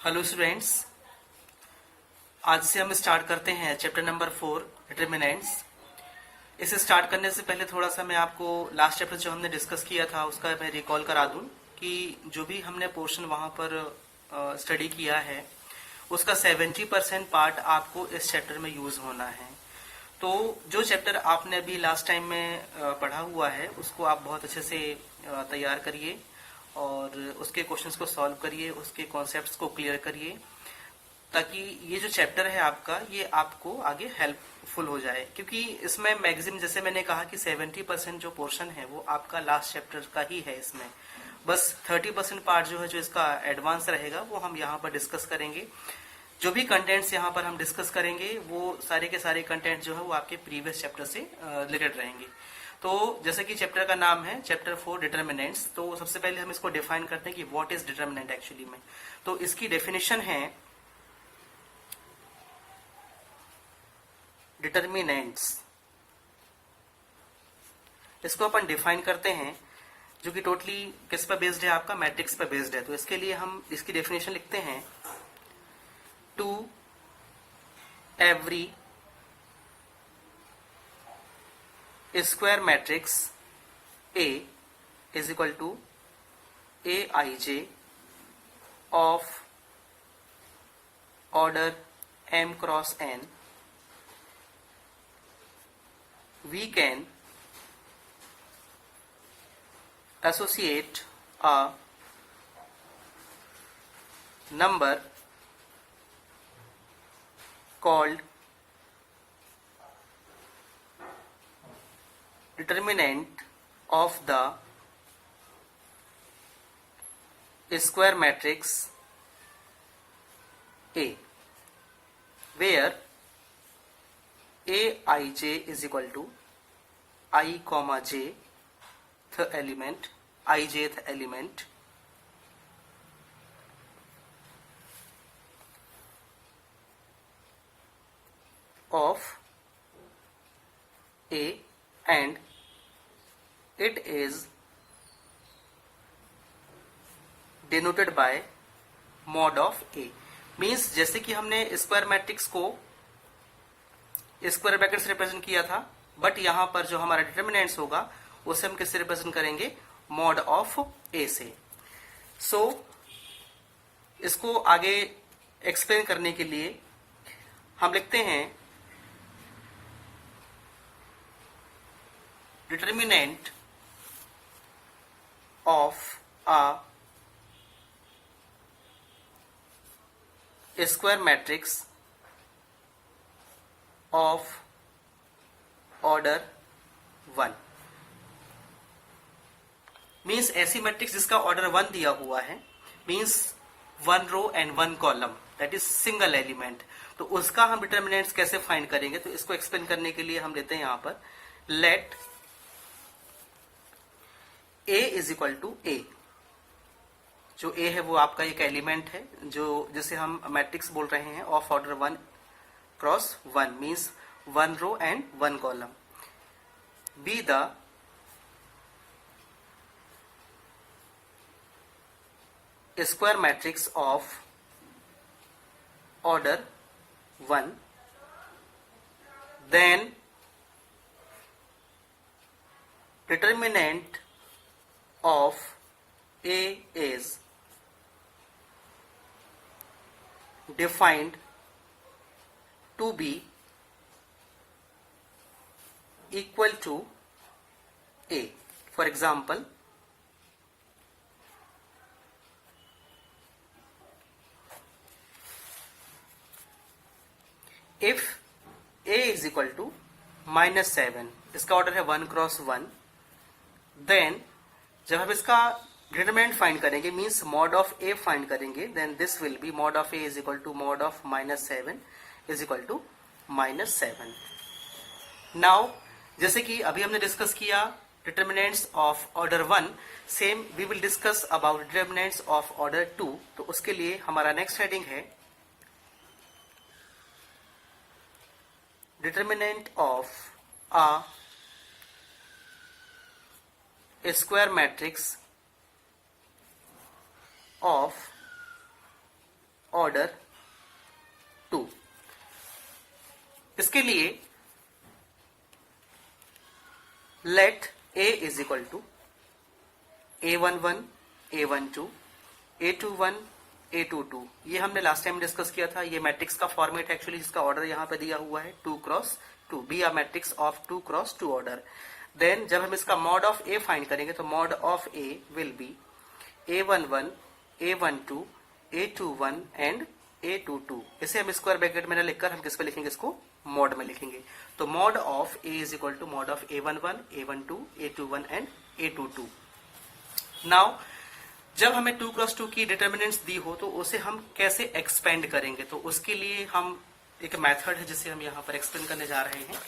Hello students, आज से हम स्टार्ट करते हैं चैप्टर नंबर 4 डिटरमिनेंट्स। इसे स्टार्ट करने से पहले थोड़ा सा मैं आपको लास्ट चैप्टर जो हमने डिस्कस किया था उसका मैं रिकॉल करा दूं कि जो भी हमने पोर्शन वहां पर स्टडी किया है उसका 70% पार्ट आपको इस चैप्टर में यूज होना है। तो जो चैप्टर आपने अभी लास्ट टाइम में पढ़ा हुआ है उसको आप बहुत अच्छे से तैयार करिए और उसके क्वेश्चंस को सॉल्व करिए, उसके कॉन्सेप्ट्स को क्लियर करिए, ताकि ये जो चैप्टर है आपका ये आपको आगे हेल्पफुल हो जाए। क्योंकि इसमें मैक्सिमम, जैसे मैंने कहा कि 70% जो पोर्शन है वो आपका लास्ट चैप्टर का ही है। इसमें बस 30% पार्ट जो है, जो इसका एडवांस रहेगा, वो हम यहाँ पर डिस्कस करेंगे। जो भी कंटेंट्स यहाँ पर हम डिस्कस करेंगे वो सारे के सारे कंटेंट जो है वो आपके प्रीवियस चैप्टर से रिलेटेड रहेंगे। तो जैसे कि चैप्टर का नाम है चैप्टर 4 डिटरमिनेंट्स, तो सबसे पहले हम इसको डिफाइन करते हैं कि व्हाट इज डिटरमिनेंट एक्चुअली में। तो इसकी डेफिनेशन है, डिटरमिनेंट्स इसको अपन डिफाइन करते हैं जो कि टोटली किस पर बेस्ड है, आपका मैट्रिक्स पर बेस्ड है। तो इसके लिए हम इसकी डेफिनेशन लिखते हैं, to every square matrix A is equal to Aij of order m cross n, we can associate a number called determinant of the square matrix A, where Aij is equal to I comma j th element, ijth element of A and it is denoted by mod of A। Means जैसे कि हमने square matrix को square bracket से represent किया था, but यहां पर जो हमारा डिटरमिनेंट्स होगा उसे हम किससे रिप्रेजेंट करेंगे, मॉड ऑफ ए से। सो इसको आगे एक्सप्लेन करने के लिए हम लिखते हैं, determinant of a square matrix of order 1 means ऐसी मैट्रिक्स जिसका ऑर्डर 1 दिया हुआ है, means 1 row and 1 column, that is single element. तो उसका हम डिटरमिनेंट्स कैसे फाइंड करेंगे, तो इसको एक्सप्लेन करने के लिए हम लेते हैं यहां पर, let A is equal to A। जो A है वो आपका एक एलिमेंट है, जो जिसे हम मैट्रिक्स बोल रहे हैं of order 1 cross 1, means 1 row and 1 column, be the square matrix of order 1, then determinant of A is defined to be equal to A. For example, if A is equal to -7, इसका order है 1 cross 1, then जब हम इसका determinant find करेंगे, means mod of A find करेंगे, then this will be mod of A is equal to mod of -7 is equal to -7। Now जैसे कि अभी हमने डिस्कस किया determinants of order 1, same we will discuss about determinants of order 2। तो उसके लिए हमारा नेक्स्ट हेडिंग है, determinant of a square matrix of order 2। इसके लिए let A is equal to A11, A12, A21, A22। ये हमने लास्ट टाइम डिस्कस किया था। ये मैट्रिक्स का फॉर्मेट एक्चुअली, इसका ऑर्डर यहाँ पे दिया हुआ है 2 cross 2, be a matrix of 2 cross 2 order. Then जब हम इसका मॉड ऑफ A फाइंड करेंगे तो mod of A will be A11, A12, A21 and A22। इसे हम स्क्वायर ब्रैकेट में न लिखकर हम किस पे लिखेंगे, इसको मॉड में लिखेंगे। तो mod of A is equal to mod of A11, A12, A21 and A22। Now जब हमें 2 क्रॉस 2 की डिटर्मिनेंट्स दी हो तो उसे हम कैसे एक्सपेंड करेंगे, तो उसके लिए हम एक मेथड है जिसे हम यहां पर एक्सप्लेन करने जा रहे हैं।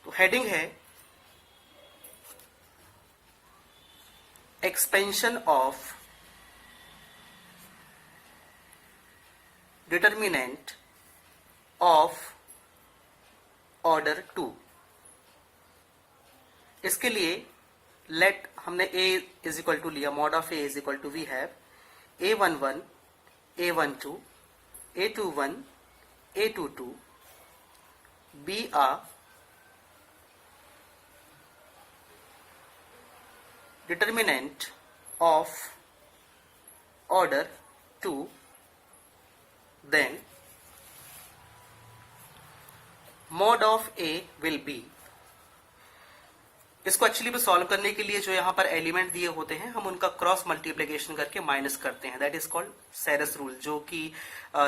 तो हेडिंग है expansion of determinant of order 2। इसके लिए लेट हमने A इज इक्वल टू लिया, mod of A is equal to we have A11, A12, A21, A22 be a determinant of order 2, then mod of A will be। इसको actually solve करने के लिए जो यहाँ पर एलिमेंट दिए होते हैं हम उनका क्रॉस मल्टीप्लिकेशन करके माइनस करते हैं। दैट इज कॉल्ड सेरस रूल, जो कि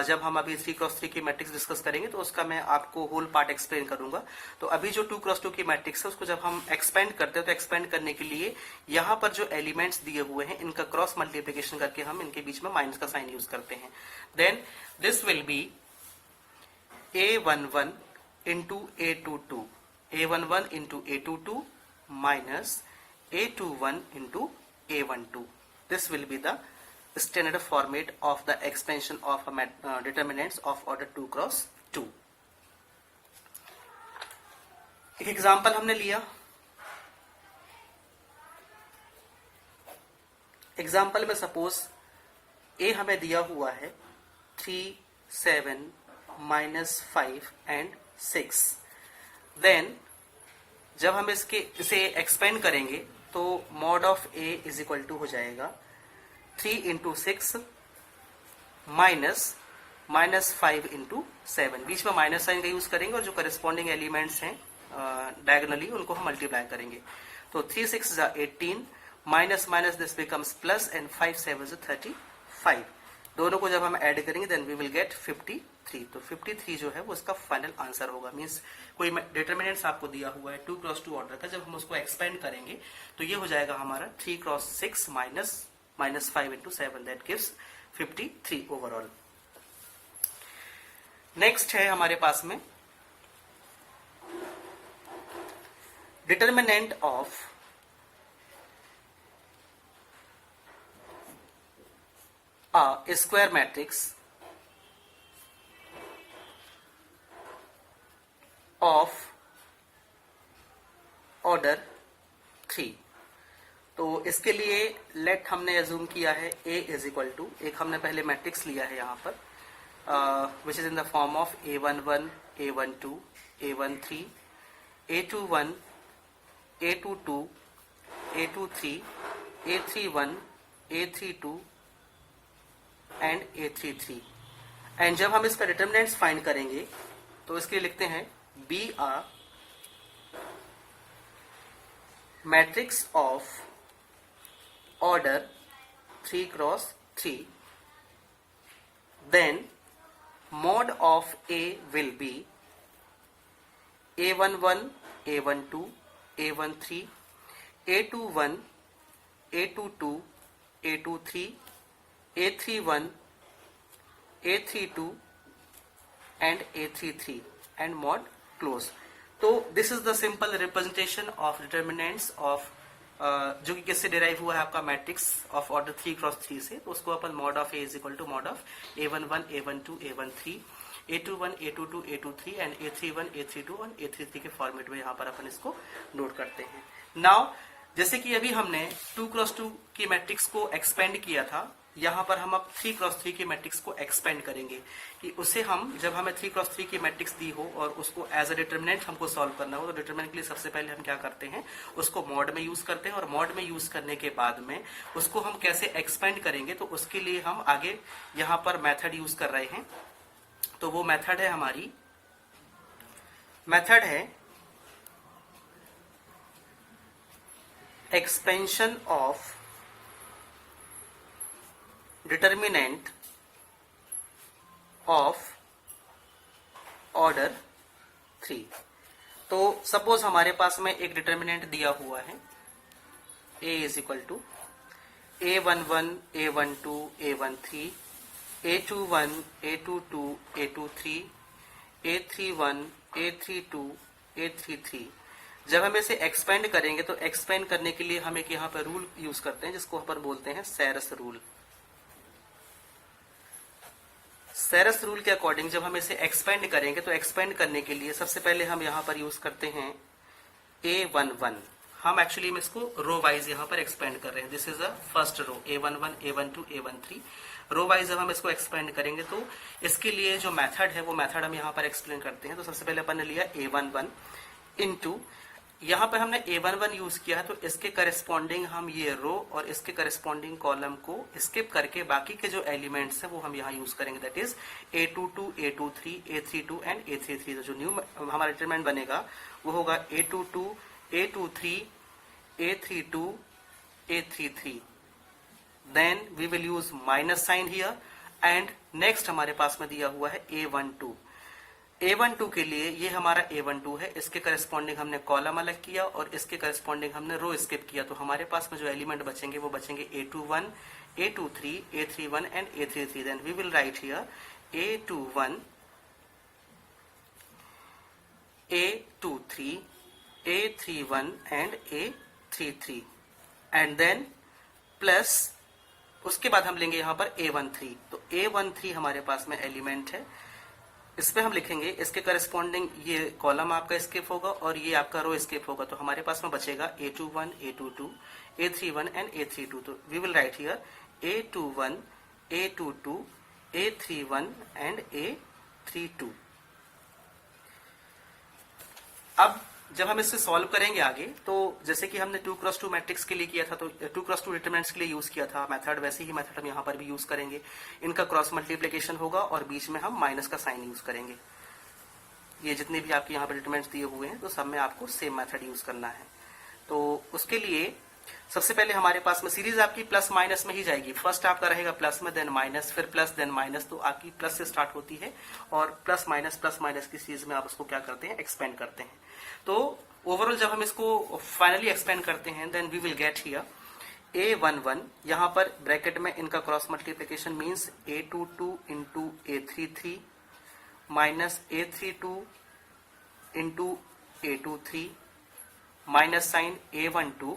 जब हम अभी 3 क्रॉस 3 की मैट्रिक्स डिस्कस करेंगे तो उसका मैं आपको होल पार्ट एक्सप्लेन करूंगा। तो अभी जो 2 क्रॉस 2 की मैट्रिक्स है उसको जब हम एक्सपेंड करते हैं तो एक्सपेंड करने के लिए यहाँ पर जो एलिमेंट्स दिए हुए हैं इनका क्रॉस मल्टीप्लिकेशन करके हम इनके बीच में माइनस का साइन यूज करते हैं। Then this will be A11 into A22, A11 into A22 minus A21 into A12. This will be the standard format of the expansion of determinants of order 2 cross 2. एक example हमने लिया। Example में suppose A हमें दिया हुआ है 3, 7, -5 and 6। Then जब हम इसे एक्सपेंड करेंगे तो mod of A is equal to हो जाएगा 3 इंटू 6 -5 इंटू 7। बीच में माइनस साइन का यूज करेंगे और जो करस्पॉन्डिंग एलिमेंट्स हैं डायगोनली उनको हम मल्टीप्लाई करेंगे। तो 3 6 18, minus minus this becomes plus and 5 7 35। दोनों को जब हम ऐड करेंगे देन वी विल गेट 53। तो 53 जो है वो इसका फाइनल आंसर होगा। मींस कोई डिटर्मिनेंट्स आपको दिया हुआ है 2 क्रॉस 2 ऑर्डर का, जब हम उसको एक्सपेंड करेंगे तो ये हो जाएगा हमारा 3 cross 6 minus 5 into 7, that gives 53 overall. Next है हमारे पास में determinant of a square matrix of order 3। तो इसके लिए लेट हमने एज्यूम किया है A इज इक्वल टू, एक हमने पहले मैट्रिक्स लिया है यहाँ पर which is in the form of A11, A12, A13, A21, A22, A23, A31, A32 and A33। And जब हम इसका डिटर्मिनेंट्स फाइंड करेंगे तो इसके लिए लिखते हैं be a matrix of order 3 cross 3, then mod of A will be A11, A12, A13, A21, A22, A23, A31, A32 and A33 and mod close। तो this is the simple representation of determinants of जो कि किससे derive हुआ है आपका matrix of order 3 cross 3 से। तो उसको अपन mod of A is equal to mod of A11, A12, A13, A21, A22, A23 and A31, A32 और A33 के फॉर्मेट में यहाँ पर अपन इसको नोट करते हैं। नाउ जैसे कि अभी हमने 2x2 की मैट्रिक्स को एक्सपेंड किया था, यहाँ पर हम अब 3x3 की मैट्रिक्स को एक्सपेंड करेंगे कि उसे हम, जब हमें 3x3 की मैट्रिक्स दी हो और उसको एज अ डिटरमिनेंट हमको सॉल्व करना हो, तो डिटरमिनेंट के लिए सबसे पहले हम क्या करते हैं, उसको मॉड में यूज करते हैं और मॉड में यूज करने के बाद में उसको हम कैसे एक्सपेंड करेंगे, तो उसके लिए हम आगे यहाँ पर मेथड यूज कर रहे हैं। तो वो मेथड है हमारी, मेथड है expansion of determinant of order 3। तो सपोज हमारे पास में एक डिटर्मिनेंट दिया हुआ है a is equal to a11 a12 a13 a21 a22 a23 a31 a32 a33। जब हम इसे एक्सपेंड करेंगे तो एक्सपेंड करने के लिए हम एक यहाँ पर रूल यूज करते हैं जिसको अपन बोलते हैं सेरस रूल। सेरस रूल के अकॉर्डिंग जब हम इसे एक्सपेंड करेंगे तो एक्सपेंड करने के लिए सबसे पहले हम यहाँ पर यूज करते हैं a11। हम एक्चुअली में इसको रो वाइज यहाँ पर एक्सपेंड कर रहे हैं। This is a first row, a11 a12 a13। Row wise जब हम इसको एक्सपेंड करेंगे तो इसके लिए जो मेथड है वो मेथड हम यहाँ पर एक्सप्लेन करते हैं। तो सबसे पहले अपन ने लिया a11 इंटू, यहाँ पर हमने a11 यूज किया है तो इसके करस्पॉन्डिंग हम ये रो और इसके करस्पॉन्डिंग कॉलम को स्किप करके बाकी के जो एलिमेंट्स हैं वो हम यहाँ यूज करेंगे। That is a22 a23 a32 and a33। तो जो न्यू हमारा डिटरमिनेंट बनेगा वो होगा a22 a23 a32 a33। Then we will use minus sign here and next हमारे पास में दिया हुआ है a12। a12 के लिए ये हमारा a12 है, इसके करस्पॉन्डिंग हमने कॉलम अलग किया और इसके करस्पॉन्डिंग हमने रो स्किप किया। तो हमारे पास में जो एलिमेंट बचेंगे वो बचेंगे a21 a23 a31 and a33। Then we will write here a21 a23 a31 and a33 and then plus उसके बाद हम लेंगे यहाँ पर a13। तो a13 हमारे पास में एलिमेंट है, इस पे हम लिखेंगे, इसके करस्पॉन्डिंग ये कॉलम आपका स्किप होगा और ये आपका रो स्किप होगा। तो हमारे पास में बचेगा a21 a22 a31 and a32। तो we will write here a21 a22 a31 and a32। अब जब हम इससे सॉल्व करेंगे आगे, तो जैसे कि हमने 2x2 मैट्रिक्स के लिए किया था, तो 2x2 डिटरमिनेंट्स के लिए यूज किया था मेथड, वैसे ही मेथड हम यहाँ पर भी यूज करेंगे। इनका क्रॉस मल्टीप्लिकेशन होगा और बीच में हम माइनस का साइन यूज करेंगे। ये जितने भी आपके यहाँ पर डिटरमिनेंट्स दिए हुए हैं तो सब में आपको सेम मेथड यूज करना है। तो उसके लिए सबसे पहले हमारे पास में सीरीज आपकी प्लस माइनस में ही जाएगी। फर्स्ट आपका रहेगा प्लस में, देन माइनस, फिर प्लस, देन माइनस। तो आपकी प्लस से स्टार्ट होती है और प्लस माइनस की सीरीज में आप उसको क्या करते हैं, एक्सपेंड करते हैं। तो ओवरऑल जब हम इसको फाइनली एक्सपेंड करते हैं then we will get here a11, यहाँ पर ब्रैकेट में इनका cross multiplication means a22 into a33 minus a32 into a23 minus sign a12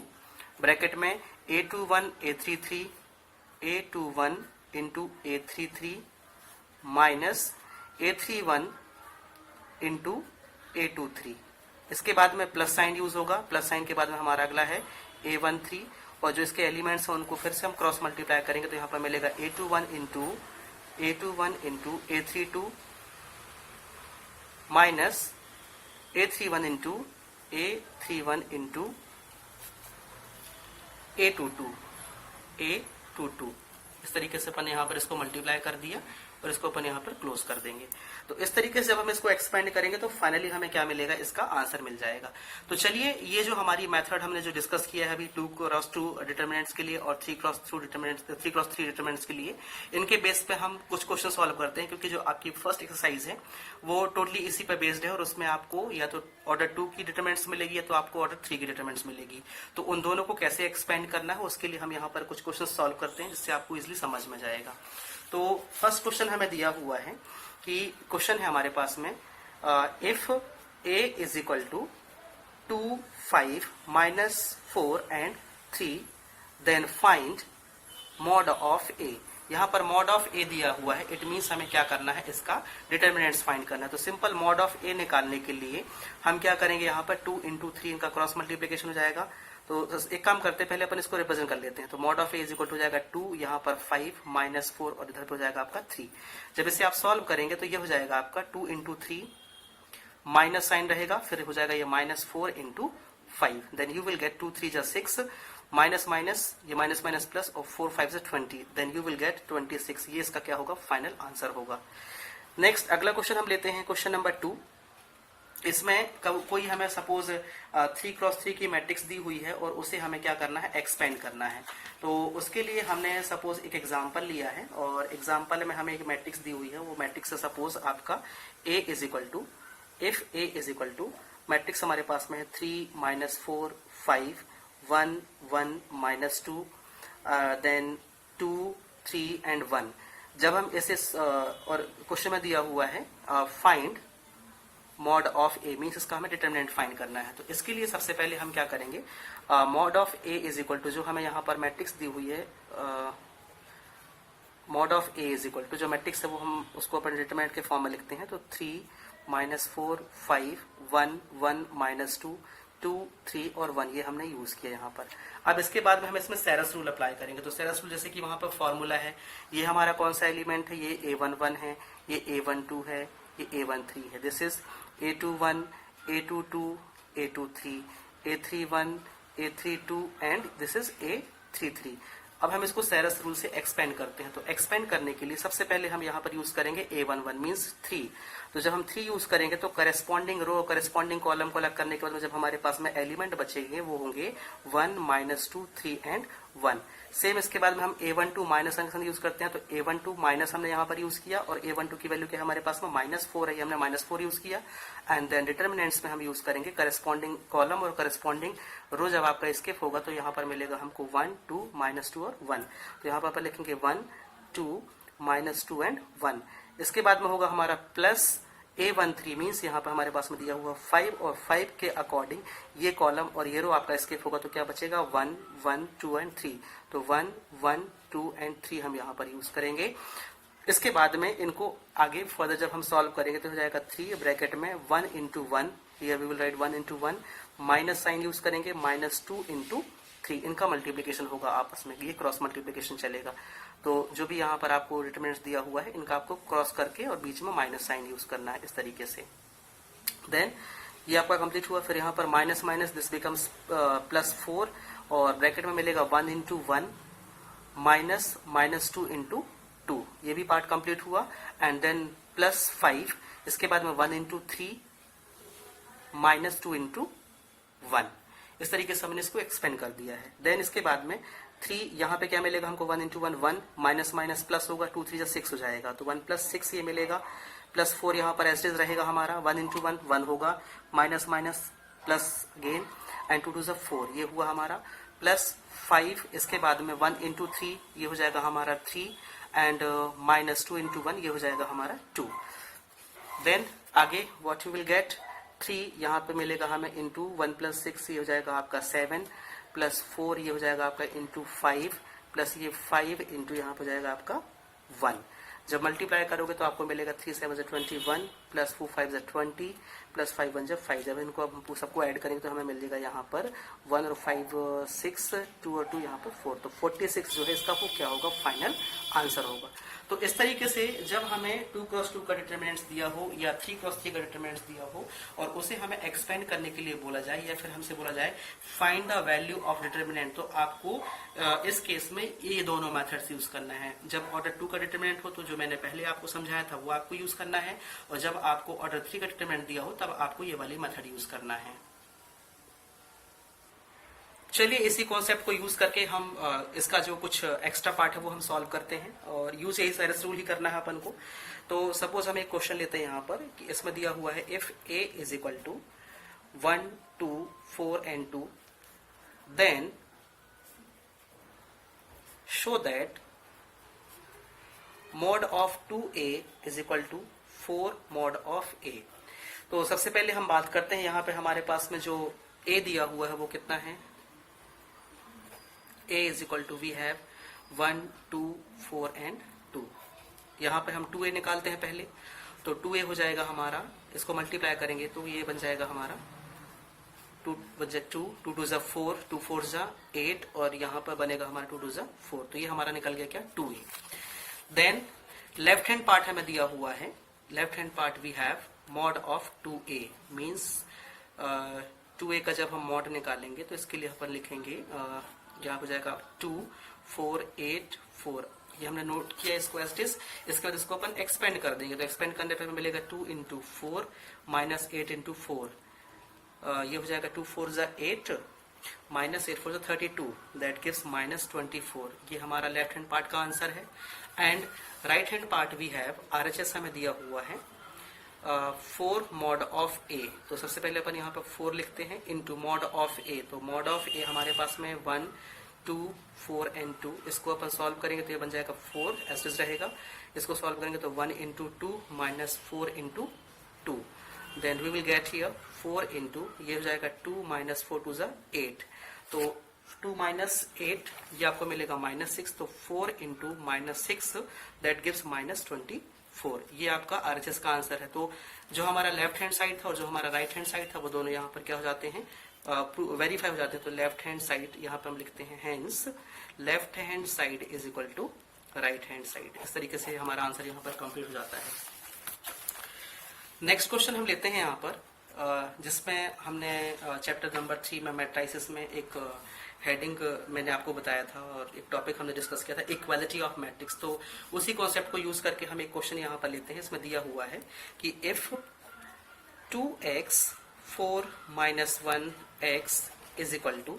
bracket में a21 a33 a21 into a33 minus a31 into a23। इसके बाद में प्लस साइन यूज होगा, plus sign के बाद में हमारा अगला है a13 और जो इसके एलिमेंट्स हैं उनको फिर से हम क्रॉस मल्टीप्लाई करेंगे तो यहाँ पर मिलेगा a21 into a32 minus a31 into a22। इस तरीके से अपन यहाँ पर इसको मल्टीप्लाई कर दिया और इसको अपन यहाँ पर क्लोज कर देंगे। तो इस तरीके से जब हम इसको एक्सपेंड करेंगे तो फाइनली हमें क्या मिलेगा, इसका आंसर मिल जाएगा। तो चलिए ये जो हमारी मेथड हमने जो डिस्कस किया है अभी 2x2 डिटरमिनेंट्स के लिए और 3x3 डिटरमिनेंट्स के लिए, इनके बेस पे हम कुछ क्वेश्चन सॉल्व करते हैं, क्योंकि जो आपकी फर्स्ट एक्सरसाइज है वो टोटली इसी पे बेस्ड है और उसमें आपको या तो ऑर्डर 2 की डिटरमिनेंट्स मिलेगी या तो आपको ऑर्डर 3 की डिटरमिनेंट्स मिलेगी। तो उन दोनों को कैसे एक्सपेंड करना है उसके लिए हम यहाँ पर कुछ क्वेश्चन सॉल्व करते हैं जिससे आपको इजिली समझ में जाएगा। तो फर्स्ट क्वेश्चन हमें दिया हुआ है कि क्वेश्चन है हमारे पास में if a is equal to 2 5 minus 4 and 3 then find mod of a। यहाँ पर मॉड ऑफ a दिया हुआ है, इट मीन्स हमें क्या करना है, इसका डिटरमिनेंट्स फाइंड करना है। तो सिंपल मॉड ऑफ a निकालने के लिए हम क्या करेंगे, यहाँ पर 2 इंटू 3 इनका क्रॉस मल्टीप्लिकेशन हो जाएगा। तो एक काम करते हैं, पहले अपन इसको रिप्रेजेंट कर लेते हैं। तो mod of A is equal to हो जाएगा 2, यहाँ पर 5 माइनस 4 और इधर पे हो जाएगा आपका 3। जब इसे आप सॉल्व करेंगे तो ये हो जाएगा आपका 2 इंटू 3, माइनस साइन रहेगा, फिर हो जाएगा ये -4 into 5, then you will get 2 3 जा 6, माइनस माइनस ये माइनस माइनस प्लस और 4 5 जा 20, देन यू विल गेट 26। ये इसका क्या होगा, फाइनल आंसर होगा। नेक्स्ट अगला क्वेश्चन हम लेते हैं, क्वेश्चन नंबर 2। इसमें कोई हमें सपोज 3x3 की मैट्रिक्स दी हुई है और उसे हमें क्या करना है, एक्सपेंड करना है। तो उसके लिए हमने सपोज एक एग्जांपल लिया है और एग्जांपल में हमें एक मैट्रिक्स दी हुई है। वो मैट्रिक्स है सपोज आपका A is equal to, if A is equal to, matrix हमारे पास में है 3 -4 5 1 1 -2 देन 2 3 एंड 1। जब हम इसे और क्वेश्चन में दिया हुआ है find mod of A, means इसका हमें डिटरमिनेंट फाइंड करना है। तो इसके लिए सबसे पहले हम क्या करेंगे, mod of A is equal to, जो हमें यहाँ पर मैट्रिक्स दी हुई है, mod of A is equal to, जो मैट्रिक्स है वो हम उसको अपन डिटरमिनेंट के फॉर्म में लिखते हैं। तो 3 -4 5 1 1 -2 2 3 और 1 ये हमने यूज किया यहाँ पर। अब इसके बाद में हम इसमें सेरस रूल अप्लाई करेंगे। तो सेरस रूल जैसे कि वहां पर फॉर्मूला है, ये हमारा कौन सा एलिमेंट है, ये A11 है, ये A12 है, ये A13 है। This is A21 A22 A23 A31 A32 and this is A33। अब हम इसको सेरस रूल से एक्सपेंड करते हैं। तो एक्सपेंड करने के लिए सबसे पहले हम यहाँ पर यूज करेंगे A11 मीन्स 3। तो जब हम 3 यूज करेंगे तो करेस्पॉन्डिंग रो करेस्पॉन्डिंग कॉलम को अलग करने के बाद में जब हमारे पास में एलिमेंट बचेंगे वो होंगे 1 -2 3 एंड 1। सेम इसके बाद में हम A12 माइनस फंक्शन यूज करते हैं। तो A12 माइनस हमने यहाँ पर यूज किया और A12 की वैल्यू क्या हमारे पास में -4 है, हमने -4 यूज किया। एंड देन डिटर्मिनेंट्स में हम यूज करेंगे करेस्पॉन्डिंग कॉलम और करेस्पॉन्डिंग रो। जब आपका स्किप होगा तो यहाँ पर मिलेगा हमको 1 2 -2 और 1। तो यहाँ पर लिखेंगे 1 2 -2 एंड 1। इसके बाद में होगा हमारा प्लस A13 मीन्स यहाँ पर हमारे पास में दिया हुआ 5 और 5 के अकॉर्डिंग ये कॉलम और ये रो आपका स्किप होगा। तो क्या बचेगा 1 1 2 एंड 3। तो 1 1 2 एंड 3 हम यहाँ पर यूज करेंगे। इसके बाद में इनको आगे फर्दर जब हम सॉल्व करेंगे तो हो जाएगा 3 ब्रैकेट में 1 into 1, here we will write 1 into 1, minus sign use करेंगे -2 इंटू 3, इनका मल्टीप्लीकेशन होगा आपस में, ये क्रॉस मल्टीप्लीकेशन चलेगा। तो जो भी यहाँ पर आपको डिटरमिनेंट्स दिया हुआ है इनका आपको क्रॉस करके और बीच में माइनस साइन यूज करना है इस तरीके से। देन ये आपका कंप्लीट हुआ। फिर यहाँ पर माइनस माइनस दिस बिकम्स +4 और ब्रैकेट में मिलेगा 1 इंटू 1 माइनस -2 इंटू 2, ये भी पार्ट कंप्लीट हुआ। एंड देन +5, इसके बाद में 1 इंटू 3 -2 इंटू 1। इस तरीके से हमने इसको एक्सपेंड कर दिया है। देन इसके बाद में 3 यहाँ पे क्या मिलेगा हमको 1 इंटू 1 1 माइनस माइनस प्लस होगा 2 3 6 हो जाएगा। तो 1 + 6 ये मिलेगा, +4 यहाँ पर एज इट इज रहेगा हमारा। 1 इंटू 1 1 होगा, minus minus plus again and 2 2 4 ये हुआ हमारा, +5 इसके बाद में 1 इंटू 3 ये हो जाएगा हमारा 3 एंड -2 इंटू 1 ये हो जाएगा हमारा 2। देन आगे व्हाट यू विल गेट 3 यहाँ पे मिलेगा हमें इंटू 1 + 6 ये हो जाएगा आपका 7 +4 ये हो जाएगा आपका इंटू 5 प्लस ये 5 इंटू यहाँ पे जाएगा आपका 1। जब मल्टीप्लाई करोगे तो आपको मिलेगा 3 7 21 +4 5 20 +5 1 5। जब इनको अब सबको ऐड करेंगे तो हमें मिल जाएगा यहाँ पर 1 और 5 6 2 और 2 यहाँ पर 4। तो 46 जो है इसका वो क्या होगा, फाइनल आंसर होगा। तो इस तरीके से जब हमें 2x2 का डिटरमिनेंट्स दिया हो या 3x3 का डिटरमिनेंट्स दिया हो और उसे हमें एक्सपेंड करने के लिए बोला जाए या फिर हमसे बोला जाए find the value of determinant, तो आपको इस केस में ये दोनों मेथड्स यूज करना है। जब ऑर्डर 2 का डिटरमिनेंट हो तो जो मैंने पहले आपको समझाया था वो आपको यूज करना है, और जब आपको ऑर्डर 3 का डिटरमिनेंट दिया हो तब आपको ये वाली मेथड यूज करना है। चलिए इसी कॉन्सेप्ट को यूज करके हम इसका जो कुछ एक्स्ट्रा पार्ट है वो हम सॉल्व करते हैं, और यूज यही सेरस रूल ही करना है अपन को। तो सपोज हम एक क्वेश्चन लेते हैं यहाँ पर कि इसमें दिया हुआ है if a is equal to 1 2 4 and 2 then show that mod of 2a is equal to 4 mod of a। तो सबसे पहले हम बात करते हैं यहाँ पे हमारे पास में जो a दिया हुआ है वो कितना है। a is equal to we have 1 2 4 and 2। यहाँ पे हम 2a निकालते हैं पहले, तो 2a हो जाएगा हमारा, इसको मल्टीप्लाई करेंगे तो ये बन जाएगा हमारा 2 बजे 2, 2 2 जा 4, 2 4 जा 8 और यहाँ पर बनेगा हमारा 2 2 जा 4। तो ये हमारा निकल गया क्या 2a। Then left hand part हमें दिया हुआ है, left hand part we have mod of 2a means 2a का जब हम मॉड निकालेंगे तो इसके लिए अपन लिखेंगे यहाँ हो जाएगा 2 4 8 4। ये हमने नोट किया इसको एज इट इज। इसके बाद इसको अपन एक्सपेंड कर देंगे, तो एक्सपेंड करने पे हमें मिलेगा 2 इंटू 4 माइनस 8 इंटू 4। ये हो जाएगा 2 4 जा 8 माइनस 8 4 जा 32, दैट गिव्स माइनस 24। ये हमारा लेफ्ट हैंड पार्ट का आंसर है। And right hand part we have RHS हमें दिया हुआ है 4 मॉड ऑफ a। तो सबसे पहले अपन यहाँ पर 4 लिखते हैं इंटू मॉड ऑफ a। तो मॉड ऑफ a हमारे पास में 1 2 4 एंड 2। इसको अपन सॉल्व करेंगे तो ये बन जाएगा 4 ऐसे रहेगा। इसको सॉल्व करेंगे तो 1 into 2 minus 4 into 2। Then we will get here 4 into, ये हो जाएगा 2 माइनस 4 2 जा 8। तो 2 माइनस 8 ये आपको मिलेगा माइनस 6। तो 4 into minus 6 that gives minus 24। ये आपका RHS का आंसर है। तो जो हमारा लेफ्ट हैंड साइड था और जो हमारा राइट हैंड साइड था वो दोनों यहाँ पर क्या हो जाते हैं, वेरीफाई हो जाते हैं। तो लेफ्ट हैंड साइड यहाँ पे हम लिखते हैं hence left hand side is equal to right hand side. इस तरीके से हमारा आंसर यहाँ पर कंप्लीट हो जाता है। नेक्स्ट क्वेश्चन हम लेते हैं यहाँ पर जिसमें हमने चैप्टर नंबर 3 में मैट्रिसेस में एक हेडिंग मैंने आपको बताया था और एक टॉपिक हमने डिस्कस किया था इक्वालिटी ऑफ मैट्रिक्स। तो उसी कॉन्सेप्ट को यूज करके हम एक क्वेश्चन यहाँ पर लेते हैं। इसमें दिया हुआ है कि if 2x 4 minus 1x is equal to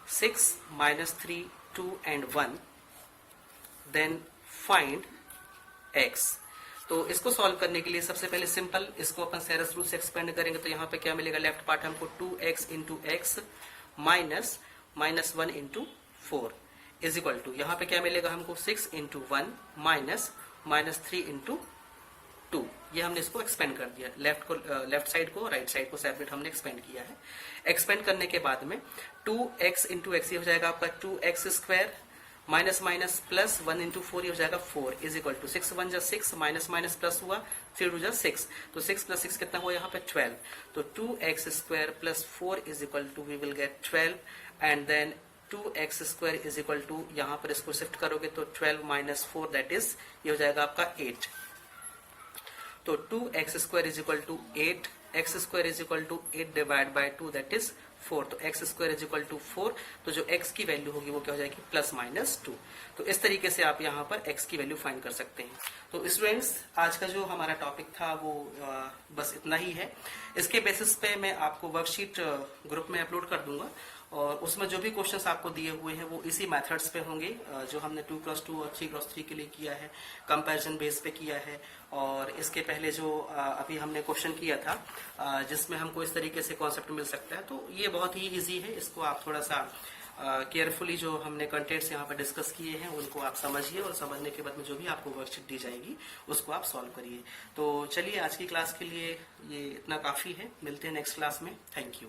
6 minus 3 2 and 1 then find x। तो इसको सॉल्व करने के लिए सबसे पहले सिंपल इसको अपन सेरस रूल से एक्सपेंड करेंगे। तो यहाँ पे क्या मिलेगा, लेफ्ट पार्ट हमको 2x into x minus minus 1 into 4 is equal to, यहाँ पे क्या मिलेगा हमको 6 इंटू 1 माइनस माइनस 3 इंटू 2। ये हमने इसको एक्सपेंड कर दिया, लेफ्ट साइड को राइट साइड को सेपरेट हमने एक्सपेंड किया है। एक्सपेंड करने के बाद में 2x इंटू एक्स ये हो जाएगा आपका 2x square minus minus plus 1 into 4 ये हो जाएगा 4 इज इक्वल टू 6 1 जा 6 माइनस माइनस प्लस हुआ 3 2 जा 6। तो 6 प्लस 6 कितना हुआ यहाँ पे 12। तो 2x square plus 4 is equal to we will get 12 and then 2x square is equal to, यहाँ पर इसको शिफ्ट करोगे तो 12 माइनस 4 दैट इज ये हो जाएगा आपका 8। तो 2x square is equal to 8, x square is equal to 8 divide by 2 that is 4। तो x square is equal to 4। तो जो x की वैल्यू होगी वो क्या हो जाएगी प्लस माइनस 2। तो इस तरीके से आप यहाँ पर x की वैल्यू फाइंड कर सकते हैं। तो स्टूडेंट्स आज का जो हमारा टॉपिक था वो बस इतना ही है। इसके बेसिस पे मैं आपको वर्कशीट ग्रुप में अपलोड कर दूंगा और उसमें जो भी क्वेश्चंस आपको दिए हुए हैं वो इसी मेथड्स पे होंगे जो हमने 2+2 और 3×3 के लिए किया है, कंपैरिजन बेस पे किया है। और इसके पहले जो अभी हमने क्वेश्चन किया था जिसमें हमको इस तरीके से कॉन्सेप्ट मिल सकता है, तो ये बहुत ही इजी है। इसको आप थोड़ा सा केयरफुली जो हमने कंटेंट्स यहाँ पर डिस्कस किए हैं उनको आप समझिए और समझने के बाद में जो भी आपको वर्कशीट दी जाएगी उसको आप सॉल्व करिए। तो चलिए आज की क्लास के लिए ये इतना काफी है, मिलते हैं नेक्स्ट क्लास में। Thank you.